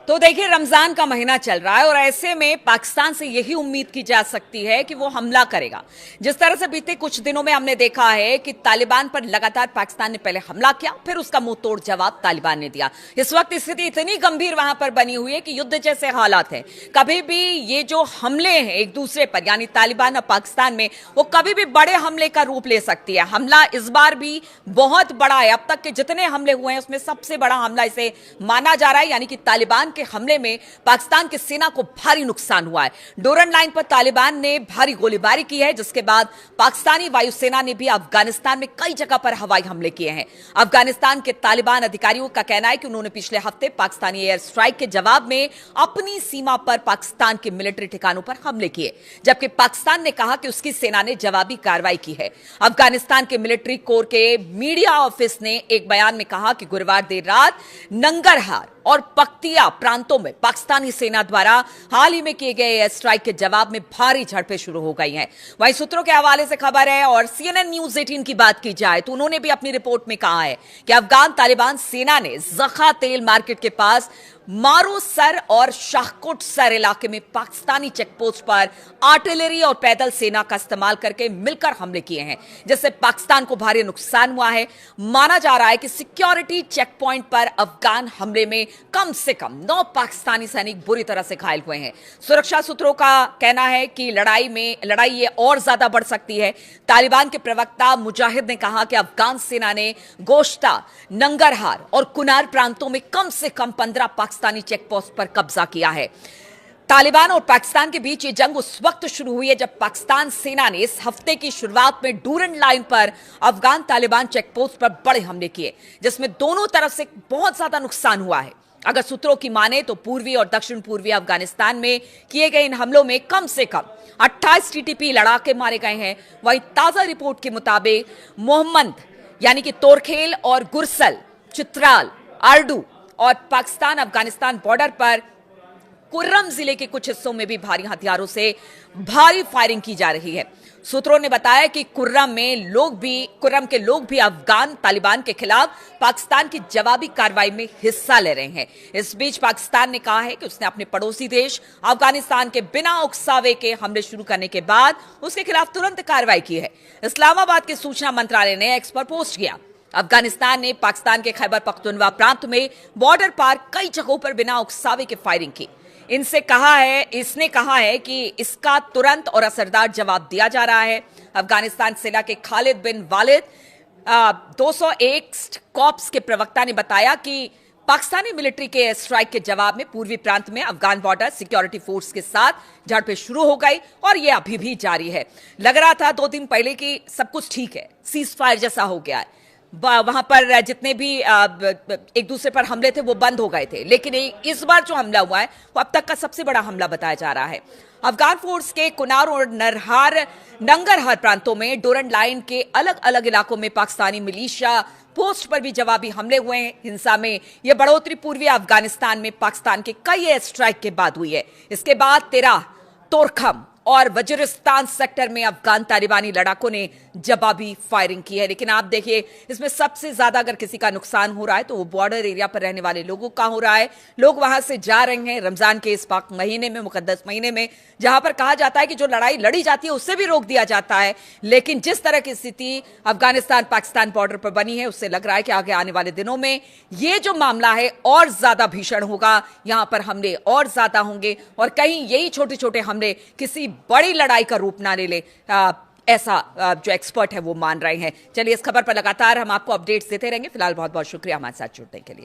तो देखिए, रमजान का महीना चल रहा है और ऐसे में पाकिस्तान से यही उम्मीद की जा सकती है कि वो हमला करेगा। जिस तरह से बीते कुछ दिनों में हमने देखा है कि तालिबान पर लगातार पाकिस्तान ने पहले हमला किया, फिर उसका मुंह तोड़ जवाब तालिबान ने दिया। इस वक्त स्थिति इतनी गंभीर वहां पर बनी हुई है कि युद्ध जैसे हालात हैं। कभी भी ये जो हमले हैं एक दूसरे पर, यानी तालिबान और पाकिस्तान में, वो कभी भी बड़े हमले का रूप ले सकती है। हमला इस बार भी बहुत बड़ा है। अब तक के जितने हमले हुए हैं उसमें सबसे बड़ा हमला इसे माना जा रहा है, यानी कि तालिबान के हमले में पाकिस्तान की सेना को भारी नुकसान हुआ है। डोरन लाइन पर तालिबान ने भारी गोलीबारी की है, जिसके बाद पाकिस्तानी वायुसेना ने भी अफगानिस्तान में कई जगह पर हवाई हमले किए हैं। अफगानिस्तान के तालिबान अधिकारियों का कहना है कि उन्होंने पिछले हफ्ते पाकिस्तानी एयर स्ट्राइक के जवाब में अपनी सीमा पर पाकिस्तान के मिलिट्री ठिकानों पर हमले किए, जबकि पाकिस्तान ने कहा कि उसकी सेना ने जवाबी कार्रवाई की है। अफगानिस्तान के मिलिट्री कोर के मीडिया ऑफिस ने एक बयान में कहा कि गुरुवार देर रात नंगरहार और पख्तिया प्रांतों में पाकिस्तानी सेना द्वारा हाल ही में किए गए एयर स्ट्राइक के जवाब में भारी झड़पें शुरू हो गई हैं। वहीं सूत्रों के हवाले से खबर है और CNN न्यूज 18 की बात की जाए तो उन्होंने भी अपनी रिपोर्ट में कहा है कि अफगान तालिबान सेना ने जखा तेल मार्केट के पास मारो सर और शाहकोट सर इलाके में पाकिस्तानी चेकपोस्ट पर आर्टिलरी और पैदल सेना का इस्तेमाल करके मिलकर हमले किए हैं, जिससे पाकिस्तान को भारी नुकसान हुआ है। माना जा रहा है कि सिक्योरिटी चेक पॉइंट पर अफगान हमले में कम से कम 9 पाकिस्तानी सैनिक बुरी तरह से घायल हुए हैं। सुरक्षा सूत्रों का कहना है कि लड़ाई ये और ज्यादा बढ़ सकती है। तालिबान के प्रवक्ता मुजाहिद ने कहा कि अफगान सेना ने गोश्ता, नंगरहार और कुनार प्रांतों में कम से कम 15 पाकिस्तानी चेकपोस्ट पर कब्जा किया है। तालिबान और पाकिस्तान के बीच ये जंग उस वक्त शुरू हुई है जब पाकिस्तान सेना ने इस हफ्ते की शुरुआत में डूरन लाइन पर अफगान तालिबान चेकपोस्ट पर बड़े हमले किए, जिसमें दोनों तरफ से बहुत ज्यादा नुकसान हुआ है। अगर सूत्रों की माने तो पूर्वी और दक्षिण पूर्वी अफगानिस्तान में किए गए इन हमलों में कम से कम 28 TTP लड़ाके मारे गए हैं। वहीं ताजा रिपोर्ट के मुताबिक मोहम्मद यानी कि तोरखेल और गुरसल, चित्राल, आरडू और पाकिस्तान अफगानिस्तान बॉर्डर पर कुर्रम जिले के कुछ हिस्सों में भी भारी हथियारों से भारी फायरिंग की जा रही है। सूत्रों ने बताया कि कुर्रम के लोग भी अफगान तालिबान के खिलाफ पाकिस्तान की जवाबी कार्रवाई में हिस्सा ले रहे हैं। इस बीच पाकिस्तान ने कहा है कि उसने अपने पड़ोसी देश अफगानिस्तान के बिना उकसावे के हमले शुरू करने के बाद उसके खिलाफ तुरंत कार्रवाई की है। इस्लामाबाद के सूचना मंत्रालय ने एक्स पर पोस्ट किया। अफगानिस्तान ने पाकिस्तान के खैबर पख्तूनख्वा प्रांत में बॉर्डर पार कई जगहों पर बिना उकसावे के फायरिंग की। इसने कहा है कि इसका तुरंत और असरदार जवाब दिया जा रहा है। अफगानिस्तान सेना के खालिद बिन वालिद 201 कॉर्प्स के प्रवक्ता ने बताया कि पाकिस्तानी मिलिट्री के स्ट्राइक के जवाब में पूर्वी प्रांत में अफगान बॉर्डर सिक्योरिटी फोर्स के साथ झड़पें शुरू हो गई और यह अभी भी जारी है। लग रहा था 2 दिन पहले कि सब कुछ ठीक है, सीज फायर जैसा हो गया है, वहां पर जितने भी एक दूसरे पर हमले थे वो बंद हो गए थे, लेकिन इस बार जो हमला हुआ है वो अब तक का सबसे बड़ा हमला बताया जा रहा है। अफगान फोर्स के कुनार और नंगरहार प्रांतों में डोरन लाइन के अलग अलग इलाकों में पाकिस्तानी मिलिशिया पोस्ट पर भी जवाबी हमले हुए हैं। हिंसा में यह बढ़ोतरी पूर्वी अफगानिस्तान में पाकिस्तान के कई एयर स्ट्राइक के बाद हुई है। इसके बाद तेराह, तोरखम और वजीरिस्तान सेक्टर में अफगान तालिबानी लड़ाकों ने जवाबी फायरिंग की है। लेकिन आप देखिए, इसमें सबसे ज्यादा अगर किसी का नुकसान हो रहा है तो वो बॉर्डर एरिया पर रहने वाले लोगों का हो रहा है। लोग वहां से जा रहे हैं रमजान के इस पाक महीने में, मुकद्दस महीने में, जहां पर कहा जाता है कि जो लड़ाई लड़ी जाती है उससे भी रोक दिया जाता है। लेकिन जिस तरह की स्थिति अफगानिस्तान पाकिस्तान बॉर्डर पर बनी है, उससे लग रहा है कि आगे आने वाले दिनों में ये जो मामला है और ज्यादा भीषण होगा। यहां पर हमले और ज्यादा होंगे और कहीं यही छोटे छोटे हमले किसी बड़ी लड़ाई का रूप ना ले ले, ऐसा जो एक्सपर्ट है वो मान रहे हैं। चलिए, इस खबर पर लगातार हम आपको अपडेट्स देते रहेंगे। फिलहाल बहुत बहुत शुक्रिया हमारे साथ जुड़ने के लिए।